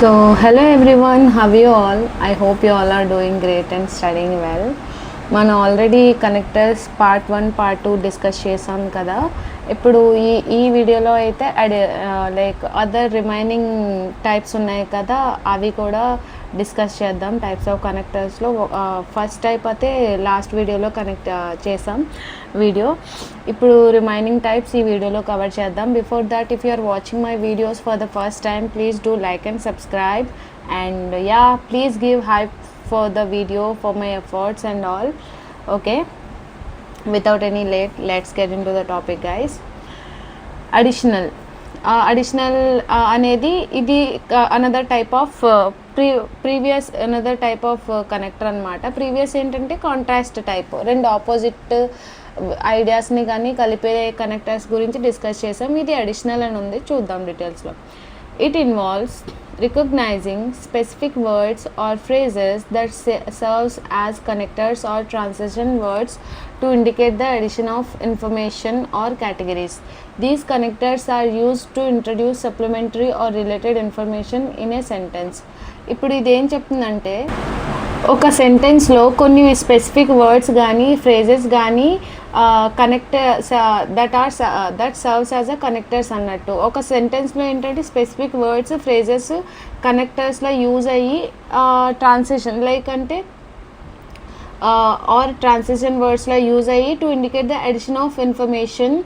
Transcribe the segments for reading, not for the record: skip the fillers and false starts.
Hello everyone, how are you all? I hope you all are doing great and studying well. మనం already connectors part 1 part 2 discuss చేసాం కదా. ఇప్పుడు ఈ వీడియోలో అయితే లైక్ అదర్ రిమైనింగ్ టైప్స్ ఉన్నాయి కదా, అవి కూడా డిస్కస్ చేద్దాం. టైప్స్ ఆఫ్ కనెక్టర్స్లో ఫస్ట్ టైప్ అయితే లాస్ట్ వీడియోలో కనెక్ట్ చేసాం వీడియో. ఇప్పుడు రిమైనింగ్ టైప్స్ ఈ వీడియోలో కవర్ చేద్దాం. Before that, if you are watching my videos for the first time, please do like and subscribe, and please give hype for the video, for my efforts and all. Okay, without any late, let's get into the topic, guys. Additional అనేది ఇది another type of previous another type of connector అనమాట. Previous ఏంటంటే contrast type, రెండు opposite ఐడియాస్ని కానీ కలిపే connectors గురించి discuss చేసాం. ఇది అడిషనల్ అని ఉంది, చూద్దాం డీటెయిల్స్లో. It involves recognizing specific words or phrases that serves as connectors or transition words to indicate the addition of information or categories. These connectors are used to introduce supplementary or related information in a sentence. ఇప్పుడు ఇదేం చెప్తుందంటే, ఒక సెంటెన్స్లో కొన్ని specific words కానీ phrases కానీ that serves as a connectors అన్నట్టు. ఒక సెంటెన్స్లో ఏంటంటే స్పెసిఫిక్ వర్డ్స్ ఫ్రేజెస్ కనెక్టర్స్లో యూజ్ అయ్యి ట్రాన్సిషన్ లైక్ అంటే ఆర్ ట్రాన్సిషన్ వర్డ్స్లో యూజ్ అయ్యి to indicate the addition of information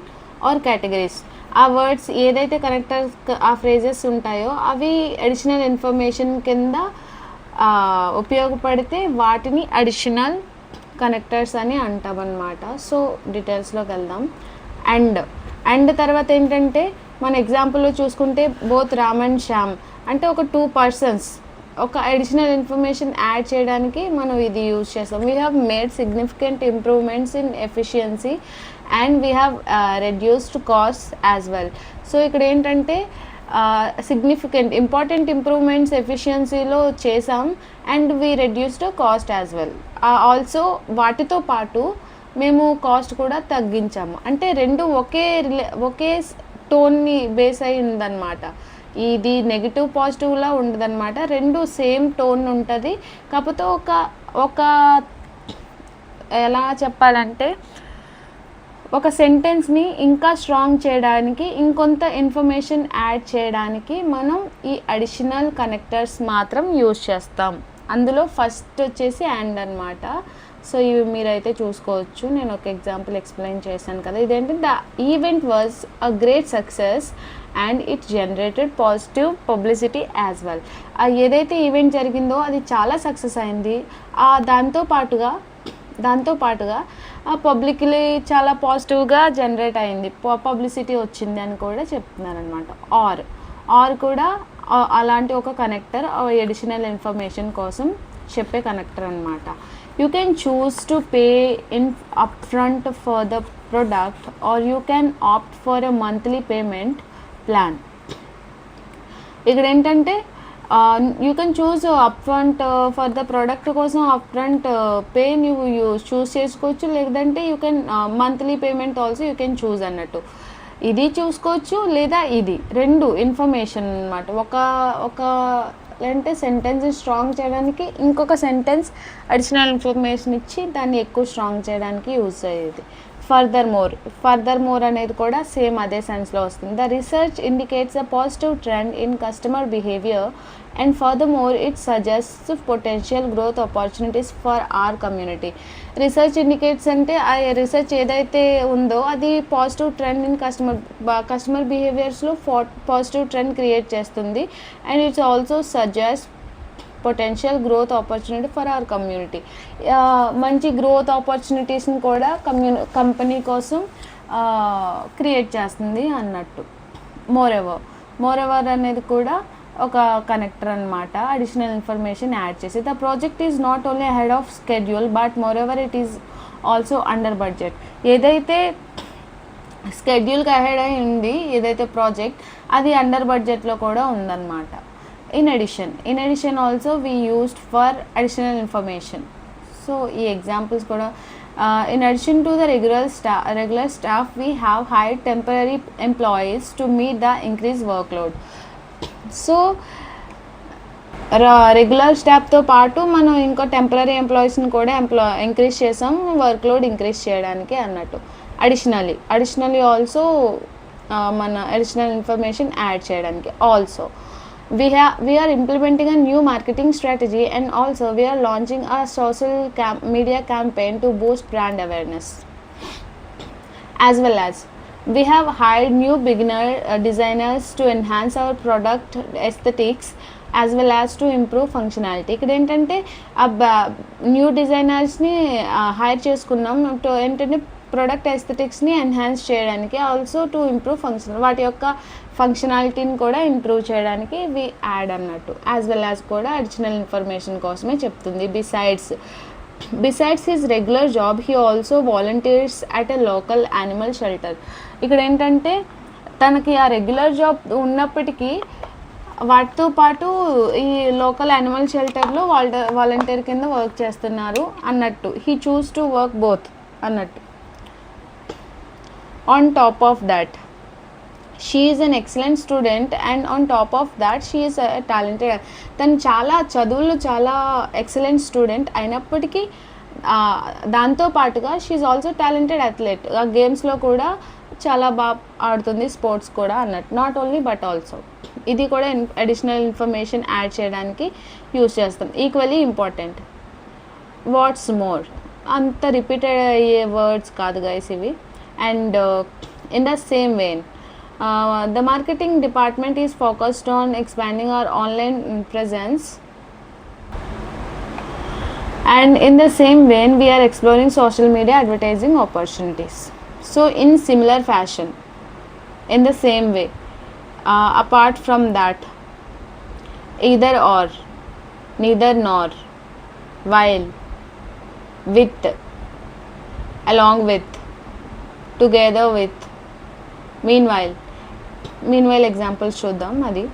are categories. ఆ వర్డ్స్ ఏదైతే కనెక్టర్స్ ఆ ఫ్రేజెస్ ఉంటాయో అవి అడిషనల్ ఇన్ఫర్మేషన్ కింద ఉపయోగపడితే వాటిని అడిషనల్ కనెక్టర్స్ అని అంటామన్నమాట. సో డీటెయిల్స్లోకి వెళ్దాం. అండ్ తర్వాత ఏంటంటే, మన ఎగ్జాంపుల్లో చూసుకుంటే బోత్ రామ్ అండ్ శ్యామ్ అంటే ఒక 2 persons ఒక అడిషనల్ ఇన్ఫర్మేషన్ యాడ్ చేయడానికి మనం ఇది యూజ్ చేస్తాం. We have made significant improvements in efficiency and we have reduced cost as well. So ఇక్కడ ఏంటంటే సిగ్నిఫికెంట్ ఇంపార్టెంట్ ఇంప్రూవ్మెంట్స్ ఎఫిషియన్సీలో చేసాం and we reduced cost as well. Also వాటితో పాటు మేము కాస్ట్ కూడా తగ్గించాము. అంటే రెండు ఒకే టోన్ని బేస్ అయి ఉందన్నమాట. ఇది నెగిటివ్ పాజిటివ్లా ఉండదన్నమాట, రెండు సేమ్ టోన్ ఉంటుంది. కాకపోతే ఒక ఎలా చెప్పాలంటే, ఒక సెంటెన్స్ని ఇంకా స్ట్రాంగ్ చేయడానికి ఇంకొంత ఇన్ఫర్మేషన్ యాడ్ చేయడానికి మనం ఈ అడిషనల్ కనెక్టర్స్ మాత్రం యూజ్ చేస్తాం. అందులో ఫస్ట్ వచ్చేసి అండ్ అనమాట. సో ఇవి మీరైతే చూసుకోవచ్చు. నేను ఒక ఎగ్జాంపుల్ ఎక్స్ప్లెయిన్ చేశాను కదా. ఇదేంటి, the event was a great success and it generated positive publicity as well. ఏదైతే ఈవెంట్ జరిగిందో అది చాలా సక్సెస్ అయింది. దాంతోపాటుగా పబ్లిక్లీ చాలా పాజిటివ్గా జనరేట్ అయింది, పబ్లిసిటీ వచ్చింది అని కూడా చెప్తున్నారు అనమాట. ఆర్ కూడా అలాంటి ఒక కనెక్టర్ అడిషనల్ ఇన్ఫర్మేషన్ కోసం చెప్పే కనెక్టర్ అనమాట. You can choose to pay in up front for the product are you can opt for a monthly payment plan. ఇక్కడ ఏంటంటే you can choose up front for the product కోసం up front pay నువ్వు చూస్ చేసుకోవచ్చు, లేదంటే you can monthly payment also you can choose అన్నట్టు. ఇది చూసుకోవచ్చు, లేదా ఇది రెండు ఇన్ఫర్మేషన్ అనమాట. ఒక అంటే సెంటెన్స్ స్ట్రాంగ్ చేయడానికి ఇంకొక సెంటెన్స్ అడిషనల్ ఇన్ఫర్మేషన్ ఇచ్చి దాన్ని ఎక్కువ స్ట్రాంగ్ చేయడానికి యూజ్ అయ్యేది. ఫర్దర్ మోర్ అనేది కూడా సేమ్ అదే సెన్స్లో వస్తుంది. The research indicates a positive trend in customer behaviour and furthermore it suggests potential growth opportunities for our community. Indicates అంటే ఆ రీసెర్చ్ ఏదైతే ఉందో అది పాజిటివ్ ట్రెండ్ ఇన్ కస్టమర్ బిహేవియర్స్లో పాజిటివ్ ట్రెండ్ క్రియేట్ చేస్తుంది. And it's also suggest potential growth opportunity for our community. మంచి growth ఆపర్చునిటీస్ని కూడా కంపెనీ కోసం క్రియేట్ చేస్తుంది అన్నట్టు. మోర్ ఎవర్ అనేది కూడా ఒక కనెక్టర్ అనమాట, అడిషనల్ ఇన్ఫర్మేషన్ యాడ్ చేసి. The project is not only ahead of schedule but more ever it is also under budget. ఏదైతే స్కెడ్యూల్కి అహెడ్ అయి ఉంది ఏదైతే ప్రాజెక్ట్, అది అండర్ బడ్జెట్లో కూడా ఉందన్నమాట. In addition also we used for additional information. So ఈ examples కూడా in addition to the regular staff we have hired temporary employees to meet the increased workload. So regular స్టాఫ్తో పాటు మనం ఇంకో టెంపరీ ఎంప్లాయీస్ని కూడా ఇంక్రీజ్ చేసాం, వర్క్ లోడ్ ఇంక్రీజ్ చేయడానికి అన్నట్టు. అడిషనలీ ఆల్సో మన అడిషనల్ ఇన్ఫర్మేషన్ యాడ్ చేయడానికి. Also we are implementing a new marketing strategy, and also we are launching a social media campaign to boost brand awareness. As well as we have hired new beginner designers to enhance our product aesthetics as well as to improve functionality. ఇక్కడ ఏంటంటే new డిజైనర్స్ని hire చేసుకున్నాం ఏంటంటే product ఎస్థెటిక్స్ని enhance చేయడానికి, also to improve వాటి యొక్క ఫంక్షనాలిటీని కూడా improve చేయడానికి వి add అన్నట్టు. యాజ్ వెల్ యాజ్ కూడా అడిషనల్ ఇన్ఫర్మేషన్ కోసమే చెప్తుంది. Besides his regular job he also volunteers at a local animal shelter. ఇక్కడ ఏంటంటే తనకి ఆ రెగ్యులర్ జాబ్ ఉన్నప్పటికీ వాటితో పాటు ఈ లోకల్ యానిమల్ షెల్టర్లో వాలంటీర్ కింద వర్క్ చేస్తున్నారు అన్నట్టు. He choose to work both అన్నట్టు. On top of that, she is an excellent student, and on top of that she is a talented. తను చాలా చదువులు చాలా ఎక్సలెంట్ స్టూడెంట్ అయినప్పటికీ దాంతో పాటుగా she is also talented athlete. ఆ గేమ్స్లో కూడా చాలా బాగా ఆడుతుంది, స్పోర్ట్స్ కూడా అన్నట్టు. నాట్ ఓన్లీ బట్ ఆల్సో ఇది కూడా అడిషనల్ ఇన్ఫర్మేషన్ యాడ్ చేయడానికి యూస్ చేస్తాం. Equally important. వాట్స్ మోర్ అంత రిపీటెడ్ అయ్యే వర్డ్స్ కాదు గైస్ ఇవి. And in the same vein, the marketing department is focused on expanding our online presence, and in the same vein we are exploring social media advertising opportunities. So in similar fashion, in the same way, apart from that, either or, neither nor, while, with, along with, together with, meanwhile examples చూద్దాం. అది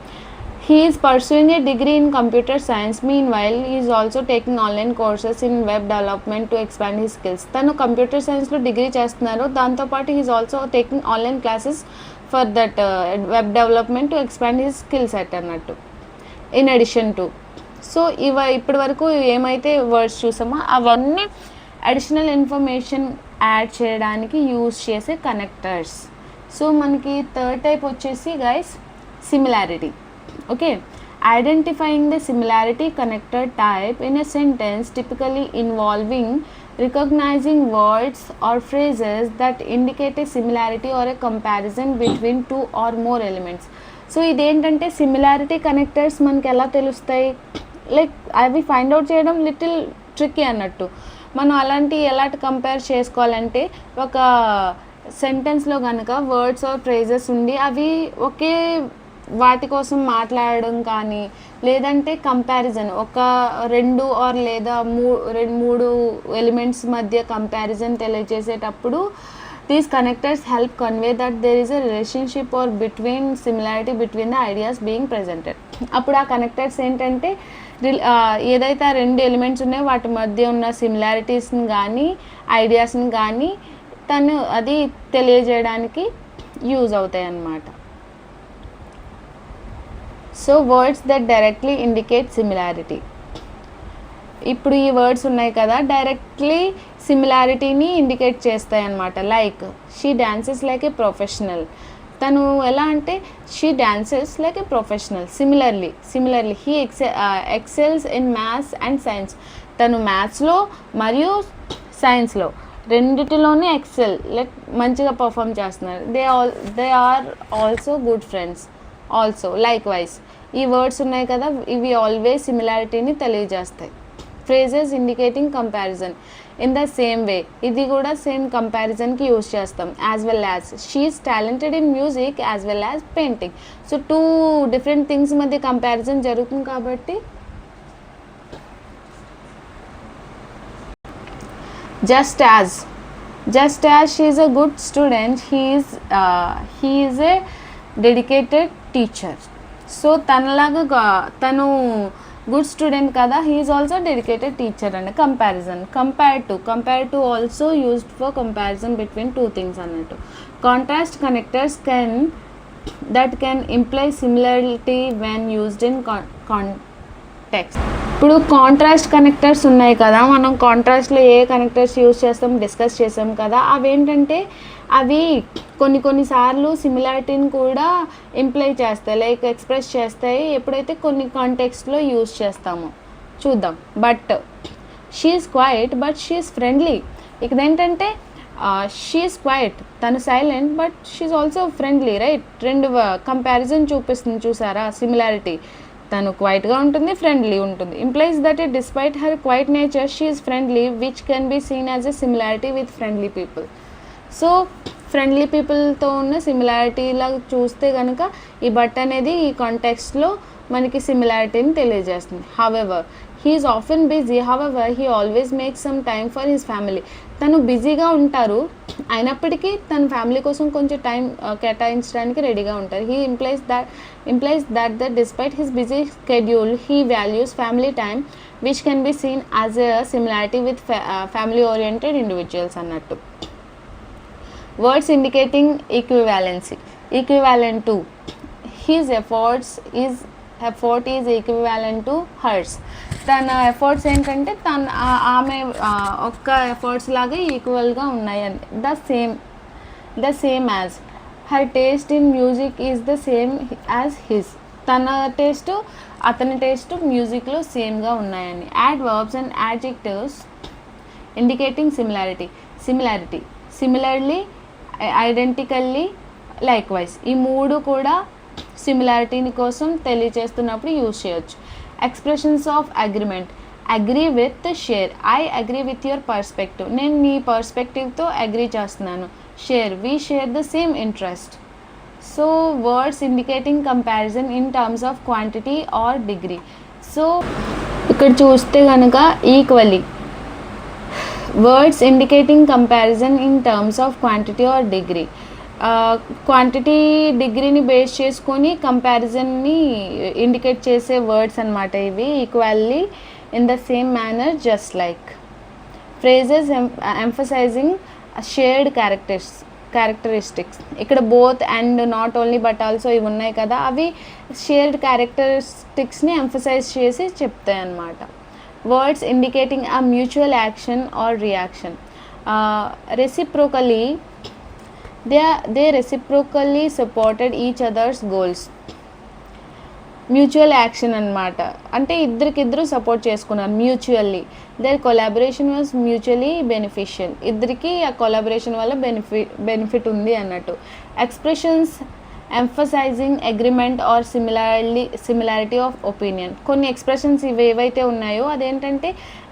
he is pursuing a degree in computer science, meanwhile he is also taking online courses in web development to expand his skills. తను computer సైన్స్లో degree చేస్తున్నారు, దాంతోపాటు he is also taking online classes for that web development to expand his skill set అన్నట్టు. in addition to, so ఇప్పటి వరకు ఏమైతే words చూసామో అవన్నీ additional information add చేయడానికి యూజ్ చేసే కనెక్టర్స్. సో మనకి థర్డ్ టైప్ వచ్చేసి guys similarity. Okay, identifying the similarity connector type in a sentence typically involving recognizing words or phrases that indicate a similarity or a comparison between two or more elements. So ఇదేంటంటే similarity connectors మనకి ఎలా తెలుస్తాయి, like అవి find out చేయడం little tricky అన్నట్టు. మనం ఎలాంటి compare చేసుకోవాలంటే ఒక సెంటెన్స్లో కనుక వర్డ్స్ ఆర్ ఫ్రేజెస్ ఉండి అవి ఒకే వాటి కోసం మాట్లాడడం కానీ, లేదంటే కంపారిజన్ ఒక రెండు ఆర్ లేదా మూడు ఎలిమెంట్స్ మధ్య కంపారిజన్ తెలియజేసేటప్పుడు these connectors help convey that there is a relationship or similarity between the ideas being presented. అప్పుడు ఆ కనెక్టర్స్ ఏంటంటే ఏదైతే ఆ రెండు ఎలిమెంట్స్ ఉన్నాయో వాటి మధ్య ఉన్న సిమిలారిటీస్ని కానీ ఐడియాస్ని కానీ అది తెలియజేయడానికి యూజ్ అవుతాయి అన్నమాట. So words that directly indicate similarity. ఇప్పుడు ఈ వర్డ్స్ ఉన్నాయి కదా, డైరెక్ట్లీ సిమిలారిటీని ఇండికేట్ చేస్తాయి అన్నమాట. Like she dances like a professional. తను ఎలా అంటే she dances like a professional. Similarly he excels in maths and science. తను మ్యాథ్స్లో మరియు సైన్స్లో రెండిటిలోనే మంచిగా పర్ఫామ్ చేస్తున్నారు. They are also good friends. Also likewise ఈ వర్డ్స్ ఉన్నాయి కదా, ఇవి ఆల్వేస్ సిమిలారిటీని తెలియజేస్తాయి. Phrases indicating comparison. In the same way ఇది కూడా సేమ్ కంపారిజన్కి యూజ్ చేస్తాం. As well as she is talented in music as well as painting. So two different things మధ్య కంపారిజన్ జరుగుతుంది కాబట్టి just as she is a good student, he is a dedicated teacher. So తను good student కదా, he is also dedicated teacher అండి. Compare to also used for comparison between two things అన్నట్టు. Contrast connectors can imply similarity when used in text. ఇప్పుడు contrast connectors ఉన్నాయి కదా, మనం కాంట్రాస్ట్లో ఏ కనెక్టర్స్ యూస్ చేస్తాం డిస్కస్ చేసాం కదా. అవేంటంటే అవి కొన్నిసార్లు సిమిలారిటీని కూడా ఇంప్లై చేస్తాయి, లైక్ ఎక్స్ప్రెస్ చేస్తాయి ఎప్పుడైతే కొన్ని కాంటెక్స్ట్లో యూస్ చేస్తామో. చూద్దాం. But she's quiet but she's friendly. ఇక్కడ ఏంటంటే షీఈస్ క్వైట్, తను silent, but she's also friendly, right? రెండు కంపారిజన్ చూపిస్తుంది, చూసారా సిమిలారిటీ. తను క్వైట్గా ఉంటుంది, ఫ్రెండ్లీ ఉంటుంది. Implies that it despite her quiet nature she is friendly, which can be seen as a similarity with friendly people. So friendly పీపుల్తో ఉన్న సిమిలారిటీలా చూస్తే కనుక ఈ బట్ అనేది ఈ కాంటెక్స్ట్లో మనకి సిమిలారిటీని తెలియజేస్తుంది. However he is often busy, however he always makes some time for his family. తను బిజీగా ఉంటారు, అయినప్పటికీ తన ఫ్యామిలీ కోసం కొంచెం టైం కేటాయించడానికి రెడీగా ఉంటారు. He implies that despite his busy schedule he values family time, which can be seen as a similarity with family oriented individuals అన్నట్టు. Words indicating equivalency. Equivalent to, his effort is equivalent to hers. తన efforts ఏంటంటే ఆమె ఒక్క efforts లాగా ఈక్వల్గా ఉన్నాయని. The same as her taste in music is the same as his. తన taste అతని టేస్ట్ మ్యూజిక్లో సేమ్గా ఉన్నాయని. Adverbs and adjectives indicating similarity. Similarly, identically, likewise. ఈ మూడు కూడా సిమిలారిటీని కోసం తెలియజేస్తున్నప్పుడు యూజ్ చేయొచ్చు. Expressions of agreement. Agree with, share. I agree with your perspective. నేను నీ పర్స్పెక్టివ్తో అగ్రీ చేస్తున్నాను. Share, we share the same interest. So words indicating comparison in terms of quantity or degree. So ఇక్కడ చూస్తే కనుక equally. Words indicating comparison in terms of quantity or degree. Quantity డిగ్రీని base చేసుకొని కంపారిజన్ని ఇండికేట్ చేసే words అనమాట ఇవి. Equally, in the same manner, just like. Phrases emphasizing shared characteristics. ఇక్కడ both and not only but also ఇవి ఉన్నాయి కదా, అవి షేర్డ్ క్యారెక్టరిస్టిక్స్ని ఎంఫసైజ్ చేసి చెప్తాయి అన్నమాట. Words indicating a mutual action or reaction. Reciprocally, they reciprocally supported each other's goals. Mutual action అనమాట, అంటే ఇద్దరికిద్దరు సపోర్ట్ చేసుకున్నారు mutually. Their collaboration was mutually beneficial. ఇద్దరికి ఆ కొలాబరేషన్ వల్ల బెనిఫిట్ ఉంది అన్నట్టు. Expressions emphasizing agreement or similarity of opinion. కొన్ని ఎక్స్ప్రెషన్స్ ఇవి ఏవైతే ఉన్నాయో అదేంటంటే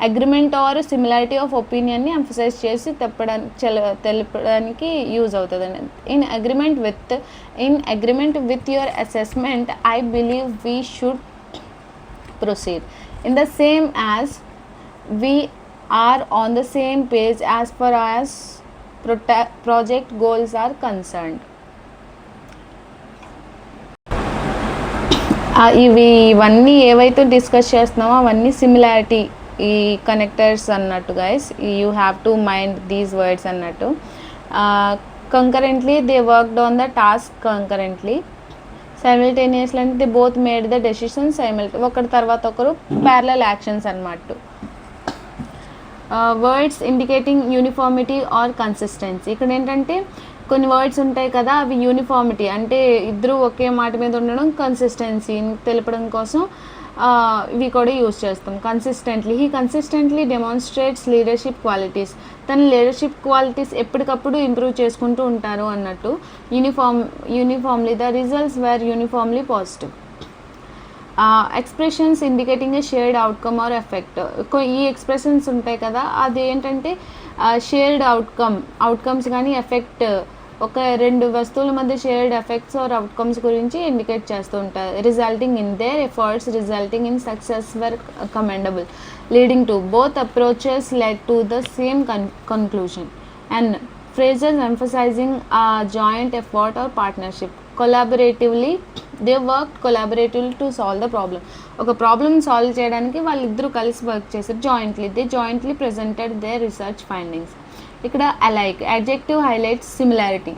అగ్రిమెంట్ ఆర్ సిమిలారిటీ ఆఫ్ ఒపీనియన్ని ఎంఫసైజ్ చేసి తెలపడానికి యూజ్ అవుతుంది. In agreement with your assessment I believe we should proceed. In the same as we are on the same page as far as project goals are concerned. ఇవన్నీ ఏవైతే discuss చేస్తున్నామో అవన్నీ similarity ఈ connectors అన్నట్టు guys. You have to mind these words అన్నట్టు. Concurrently they worked on the task concurrently. Simultaneously అంటే they both made the decisions ఒకరి తర్వాత ఒకరు ప్యారలల్ యాక్షన్స్ అన్నట్టు. Words indicating uniformity or consistency. ఇక్కడ ఏంటంటే కొన్ని వర్డ్స్ ఉంటాయి కదా, అవి యూనిఫార్మిటీ అంటే ఇద్దరు ఒకే మాట మీద ఉండడం, కన్సిస్టెన్సీని తెలపడం కోసం ఇవి కూడా యూజ్ చేస్తాం. He consistently demonstrates leadership qualities. తన లీడర్షిప్ క్వాలిటీస్ ఎప్పటికప్పుడు ఇంప్రూవ్ చేసుకుంటూ ఉంటారు అన్నట్టు. Uniformly, the results were uniformly positive. Expressions indicating a shared outcome or effect. ఈ ఎక్స్ప్రెషన్స్ ఉంటాయి కదా, అది ఏంటంటే షేర్డ్ అవుట్కమ్స్ కానీ ఎఫెక్ట్, ఒక రెండు వస్తువుల మధ్య షేర్డ్ ఎఫెక్ట్స్ ఆర్ అవుట్కమ్స్ గురించి ఇండికేట్ చేస్తూ ఉంటారు. Resulting in their efforts resulting in success were commendable. Leading to both approaches led to the same conclusion. And phrases emphasizing a joint effort or partnership. Collaboratively, they worked collaboratively to solve the problem. ఒక problem solve చేయడానికి వాళ్ళిద్దరూ కలిసి work చేశారు. They jointly presented their research findings. ఇక్కడ alike, adjective highlights similarity.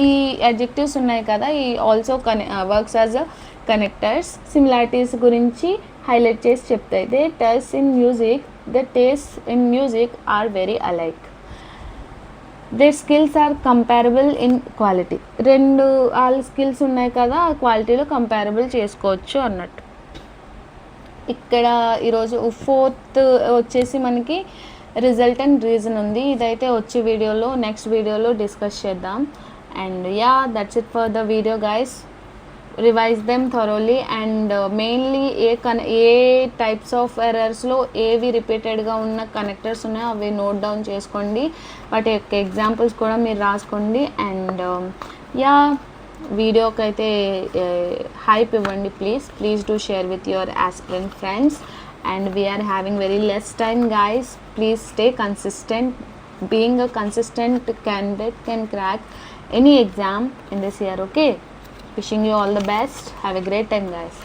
ఈ adjectives ఉన్నాయి కదా, ఈ also works as a connectors similarities గురించి హైలైట్ చేసి చెప్తాయి. They taste in music are very alike. Their skills are comparable in quality. రెండు వాళ్ళ స్కిల్స్ ఉన్నాయి కదా, క్వాలిటీలో కంపారబుల్ చేసుకోవచ్చు అన్నట్టు. ఇక్కడ ఈరోజు ఫోర్త్ వచ్చేసి మనకి రిజల్ట్ అండ్ రీజన్ ఉంది. ఇదైతే వచ్చే వీడియోలో నెక్స్ట్ వీడియోలో డిస్కస్ చేద్దాం. And yeah, that's it for the video guys. Revise them thoroughly and mainly ఏ టైప్స్ ఆఫ్ ఎర్రర్స్లో ఏవి రిపీటెడ్గా ఉన్న కనెక్టర్స్ ఉన్నాయో అవి నోట్ డౌన్ చేసుకోండి. వాటి యొక్క ఎగ్జాంపుల్స్ కూడా మీరు రాసుకోండి. అండ్ యా, వీడియోకి అయితే హైప్ ఇవ్వండి please do share with your aspirant friends. And we are having very less time guys. Please stay consistent. Being a consistent candidate can crack any exam in this year. Okay, wishing you all the best. Have a great time guys.